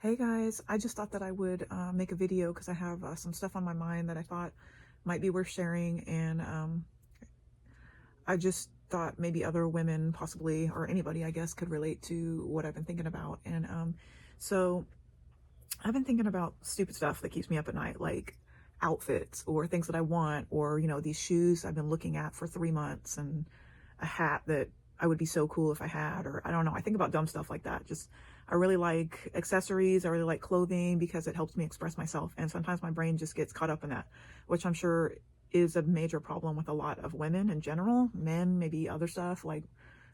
Hey guys, I just thought that I would make a video because I have some stuff on my mind that I thought might be worth sharing, and I just thought maybe other women possibly, or anybody I guess, could relate to what I've been thinking about. And so I've been thinking about stupid stuff that keeps me up at night, like outfits or things that I want, or these shoes I've been looking at for 3 months, and a hat that I would be so cool if I had, or I don't know. I think about dumb stuff like that. Just, I really like accessories. I really like clothing because it helps me express myself. And sometimes my brain just gets caught up in that, which I'm sure is a major problem with a lot of women in general. Men, maybe other stuff like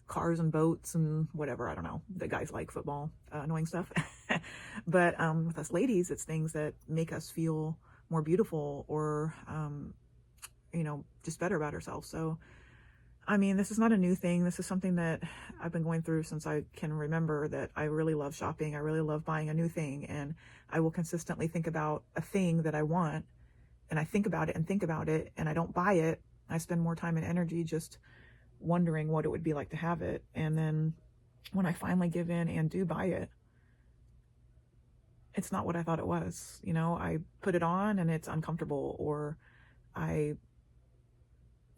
cars and boats and whatever. I don't know. The guys like football, annoying stuff. But with us ladies, it's things that make us feel more beautiful, or just better about ourselves. So I mean, this is not a new thing. This is something that I've been going through since I can remember, that I really love shopping. I really love buying a new thing, and I will consistently think about a thing that I want, and I think about it and think about it, and I don't buy it. I spend more time and energy just wondering what it would be like to have it. And then when I finally give in and do buy it, it's not what I thought it was. I put it on and it's uncomfortable, or I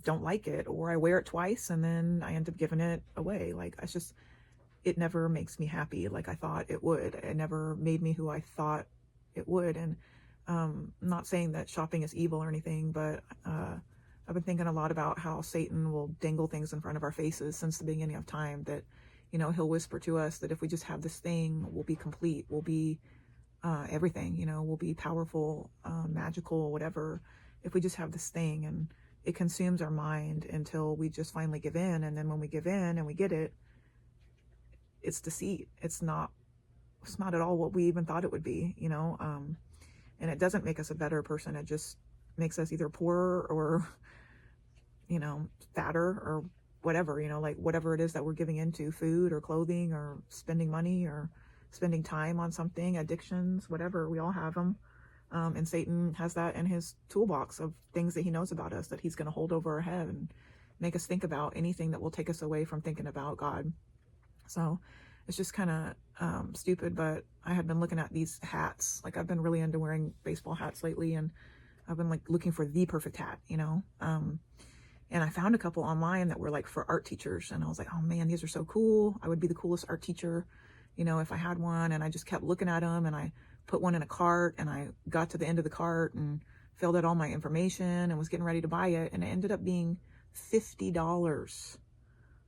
don't like it, or I wear it twice and then I end up giving it away. Like, it's just, it never makes me happy like I thought it would. It never made me who I thought it would. And I'm not saying that shopping is evil or anything, but I've been thinking a lot about how Satan will dangle things in front of our faces since the beginning of time, that he'll whisper to us that if we just have this thing, we'll be complete, we'll be everything, we'll be powerful, magical, whatever, if we just have this thing. And it consumes our mind until we just finally give in. And then when we give in and we get it, it's deceit. It's not at all what we even thought it would be, and it doesn't make us a better person. It just makes us either poorer or, fatter, or whatever, like whatever it is that we're giving into, food or clothing or spending money or spending time on something, addictions, whatever. We all have them. And Satan has that in his toolbox of things that he knows about us, that he's going to hold over our head and make us think about anything that will take us away from thinking about God. So it's just kind of stupid. But I had been looking at these hats. Like, I've been really into wearing baseball hats lately, and I've been like looking for the perfect hat, and I found a couple online that were like for art teachers, and I was like, oh man, these are so cool. I would be the coolest art teacher, if I had one. And I just kept looking at them, and I put one in a cart, and I got to the end of the cart and filled out all my information and was getting ready to buy it, and it ended up being $50.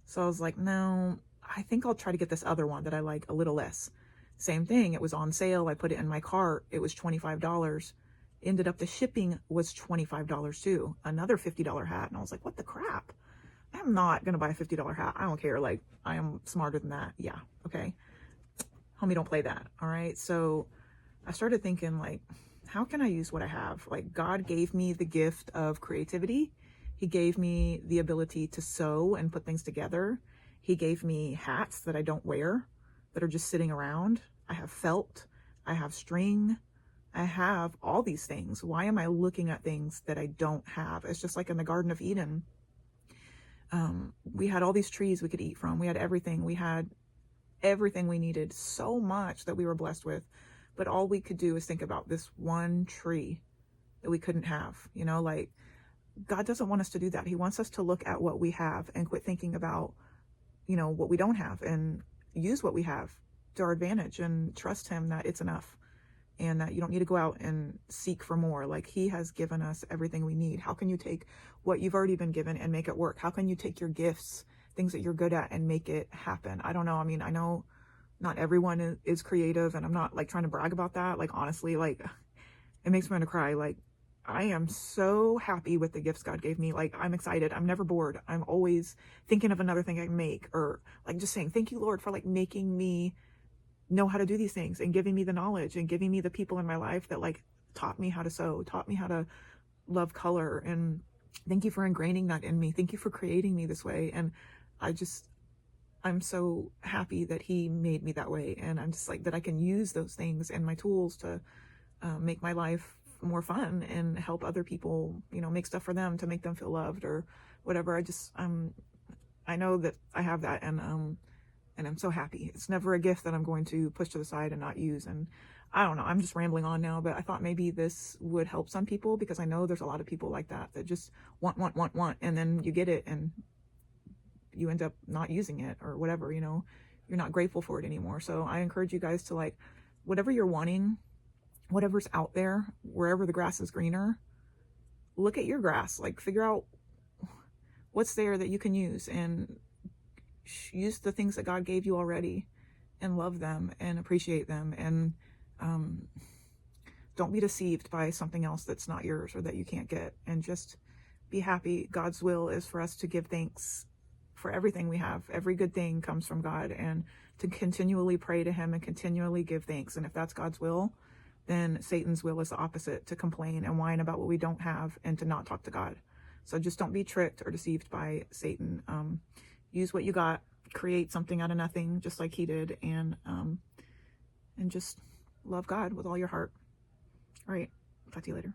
So I was like, no, I think I'll try to get this other one that I like a little less. Same thing, it was on sale. I put it in my cart. It was $25. Ended up the shipping was $25 too. Another $50 hat. And I was like, what the crap? I'm not going to buy a $50 hat. I don't care. Like, I am smarter than that. Yeah. Okay. Homie, don't play that. All right. So I started thinking, like, how can I use what I have? Like, God gave me the gift of creativity. He gave me the ability to sew and put things together. He gave me hats that I don't wear, that are just sitting around. I have felt. I have string. I have all these things. Why am I looking at things that I don't have? It's just like in the Garden of Eden. We had all these trees we could eat from. We had everything. We had everything we needed, so much that we were blessed with. But all we could do is think about this one tree that we couldn't have. Like, God doesn't want us to do that. He wants us to look at what we have and quit thinking about, what we don't have, and use what we have to our advantage and trust him that it's enough, and that you don't need to go out and seek for more. Like, he has given us everything we need. How can you take what you've already been given and make it work? How can you take your gifts, things that you're good at, and make it happen? I don't know. I mean, I know not everyone is creative, and I'm not like trying to brag about that. Like, honestly, like, it makes me want to cry. Like, I am so happy with the gifts God gave me. Like, I'm excited. I'm never bored. I'm always thinking of another thing I can make, or like just saying, thank you, Lord, for like making me know how to do these things, and giving me the knowledge, and giving me the people in my life that like taught me how to sew, taught me how to love color. And thank you for ingraining that in me. Thank you for creating me this way. And I'm so happy that he made me that way. And I'm just like, that I can use those things and my tools to make my life more fun and help other people, make stuff for them to make them feel loved or whatever. I know that I have that. And And I'm so happy. It's never a gift that I'm going to push to the side and not use. And I don't know, I'm just rambling on now, but I thought maybe this would help some people, because I know there's a lot of people like that just want, and then you get it and you end up not using it or whatever, you're not grateful for it anymore. So I encourage you guys to, like, whatever you're wanting, whatever's out there, wherever the grass is greener, look at your grass, like figure out what's there that you can use, and use the things that God gave you already and love them and appreciate them. And don't be deceived by something else that's not yours or that you can't get, and just be happy. God's will is for us to give thanks for everything we have. Every good thing comes from God, and to continually pray to him and continually give thanks. And if that's God's will, then Satan's will is the opposite, to complain and whine about what we don't have and to not talk to God. So just don't be tricked or deceived by Satan. Use what you got, create something out of nothing, just like he did, and just love God with all your heart. All right, talk to you later.